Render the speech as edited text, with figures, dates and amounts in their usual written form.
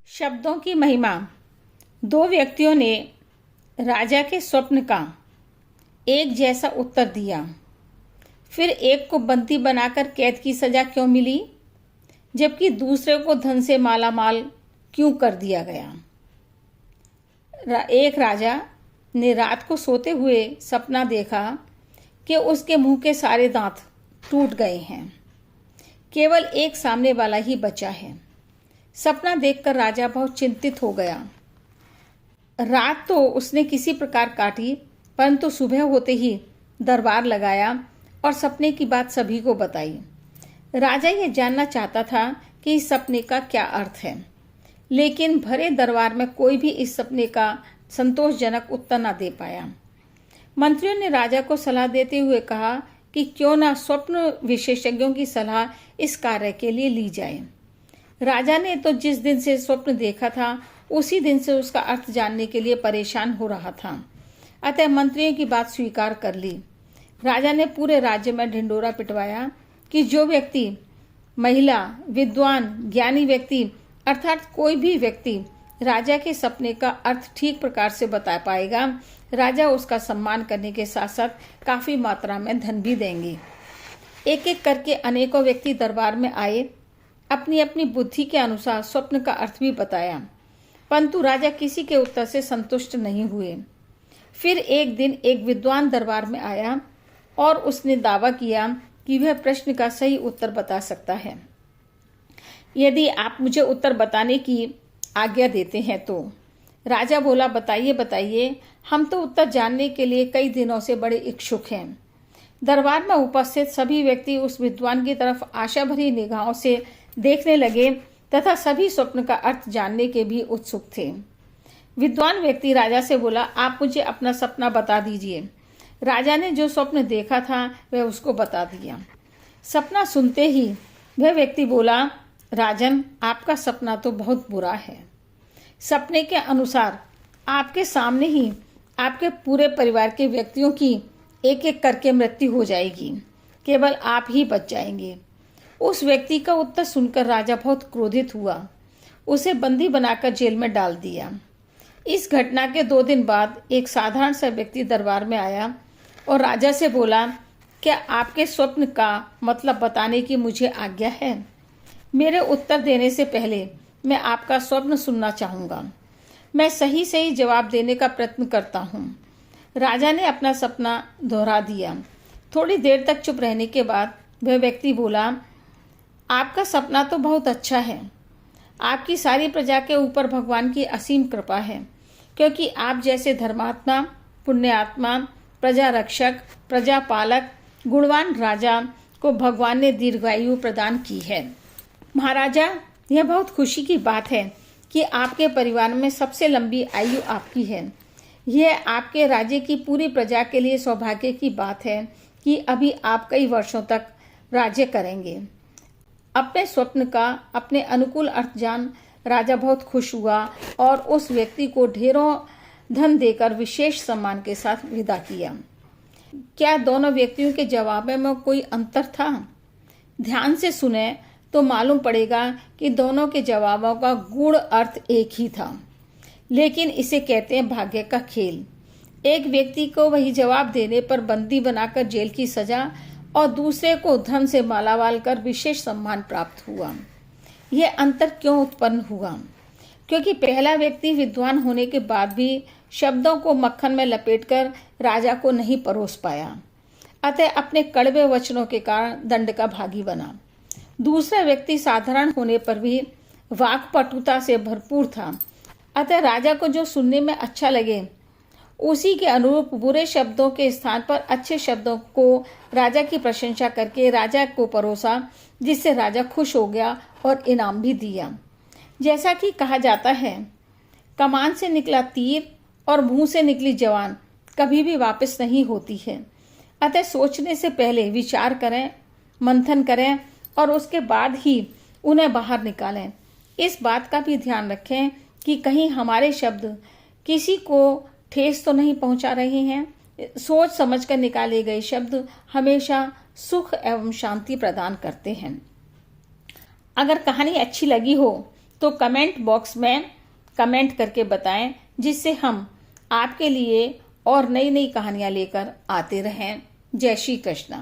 शब्दों की महिमा। दो व्यक्तियों ने राजा के स्वप्न का एक जैसा उत्तर दिया। फिर एक को बंदी बनाकर कैद की सजा क्यों मिली, जबकि दूसरे को धन से माला माल क्यों कर दिया गया। एक राजा ने रात को सोते हुए सपना देखा कि उसके मुंह के सारे दांत टूट गए हैं, केवल एक सामने वाला ही बचा है। सपना देखकर राजा बहुत चिंतित हो गया। रात तो उसने किसी प्रकार काटी, परंतु सुबह होते ही दरबार लगाया और सपने की बात सभी को बताई। राजा ये जानना चाहता था कि इस सपने का क्या अर्थ है, लेकिन भरे दरबार में कोई भी इस सपने का संतोषजनक उत्तर न दे पाया। मंत्रियों ने राजा को सलाह देते हुए कहा कि क्यों न स्वप्न विशेषज्ञों की सलाह इस कार्य के लिए ली जाए। राजा ने तो जिस दिन से स्वप्न देखा था उसी दिन से उसका अर्थ जानने के लिए परेशान हो रहा था, अतः मंत्रियों की बात स्वीकार कर ली। राजा ने पूरे राज्य में ढिंडोरा पिटवाया कि जो व्यक्ति, महिला, विद्वान, ज्ञानी व्यक्ति अर्थात कोई भी व्यक्ति राजा के सपने का अर्थ ठीक प्रकार से बता पाएगा, राजा उसका सम्मान करने के साथ साथ काफी मात्रा में धन भी देंगे। एक एक करके अनेकों व्यक्ति दरबार में आए, अपनी अपनी बुद्धि के अनुसार स्वप्न का अर्थ भी बताया, परंतु राजा किसी के उत्तर से संतुष्ट नहीं हुए। फिर एक दिन एक विद्वान दरबार में आया और उसने दावा किया कि वह प्रश्न का सही उत्तर बता सकता है। यदि आप मुझे उत्तर बताने की आज्ञा देते हैं तो। राजा बोला, बताइए बताइए, हम तो उत्तर जानने के लिए कई दिनों से बड़े इच्छुक हैं। दरबार में उपस्थित सभी व्यक्ति उस विद्वान की तरफ आशा भरी निगाहों से देखने लगे तथा सभी स्वप्न का अर्थ जानने के भी उत्सुक थे। विद्वान व्यक्ति राजा से बोला, आप मुझे अपना सपना बता दीजिए। राजा ने जो स्वप्न देखा था वह उसको बता दिया। सपना सुनते ही वह व्यक्ति बोला, राजन, आपका सपना तो बहुत बुरा है। सपने के अनुसार आपके सामने ही आपके पूरे परिवार के व्यक्तियों की एक एक करके मृत्यु हो जाएगी, केवल आप ही बच जाएंगे। उस व्यक्ति का उत्तर सुनकर राजा बहुत क्रोधित हुआ, उसे बंदी बनाकर जेल में डाल दिया। इस घटना के 2 दिन बाद एक साधारण सा व्यक्ति दरबार में आया और राजा से बोला, क्या आपके स्वप्न का मतलब बताने की मुझे आज्ञा है? मेरे उत्तर देने से पहले मैं आपका स्वप्न सुनना चाहूँगा। मैं सही सही जवाब देने का प्रयत्न करता हूँ। राजा ने अपना सपना दोहरा दिया। थोड़ी देर तक चुप रहने के बाद वह व्यक्ति बोला, आपका सपना तो बहुत अच्छा है। आपकी सारी प्रजा के ऊपर भगवान की असीम कृपा है, क्योंकि आप जैसे धर्मात्मा, पुण्यात्मा, प्रजा रक्षक, प्रजा पालक, गुणवान राजा को भगवान ने दीर्घायु प्रदान की है। महाराजा, यह बहुत खुशी की बात है कि आपके परिवार में सबसे लंबी आयु आपकी है। यह आपके राज्य की पूरी प्रजा के लिए सौभाग्य की बात है कि अभी आप कई वर्षों तक राज्य करेंगे। अपने स्वप्न का अपने अनुकूल अर्थ जान राजा बहुत खुश हुआ और उस व्यक्ति को ढेरों धन देकर विशेष सम्मान के साथ विदा किया। क्या दोनों व्यक्तियों के जवाब में कोई अंतर था? ध्यान से सुने तो मालूम पड़ेगा कि दोनों के जवाबों का गूढ़ अर्थ एक ही था, लेकिन इसे कहते हैं भाग्य का खेल। एक व्यक्ति को वही जवाब देने पर बंदी बनाकर जेल की सजा और दूसरे को धन से मालामाल कर विशेष सम्मान प्राप्त हुआ। यह अंतर क्यों उत्पन्न हुआ? क्योंकि पहला व्यक्ति विद्वान होने के बाद भी शब्दों को मक्खन में लपेटकर राजा को नहीं परोस पाया, अतः अपने कड़वे वचनों के कारण दंड का भागी बना। दूसरा व्यक्ति साधारण होने पर भी वाक्पटुता से भरपूर था, अतः राजा को जो सुनने में अच्छा लगे उसी के अनुरूप बुरे शब्दों के स्थान पर अच्छे शब्दों को राजा की प्रशंसा करके राजा को परोसा, जिससे राजा खुश हो गया और इनाम भी दिया। जैसा कि कहा जाता है, कमान से निकला तीर और मुंह से निकली जवान कभी भी वापस नहीं होती है। अतः सोचने से पहले विचार करें, मंथन करें और उसके बाद ही उन्हें बाहर निकालें। इस बात का भी ध्यान रखें कि कहीं हमारे शब्द किसी को ठेस तो नहीं पहुंचा रहे हैं। सोच समझकर निकाले गए शब्द हमेशा सुख एवं शांति प्रदान करते हैं। अगर कहानी अच्छी लगी हो तो कमेंट बॉक्स में कमेंट करके बताएं, जिससे हम आपके लिए और नई नई कहानियां लेकर आते रहें। जय श्री कृष्ण।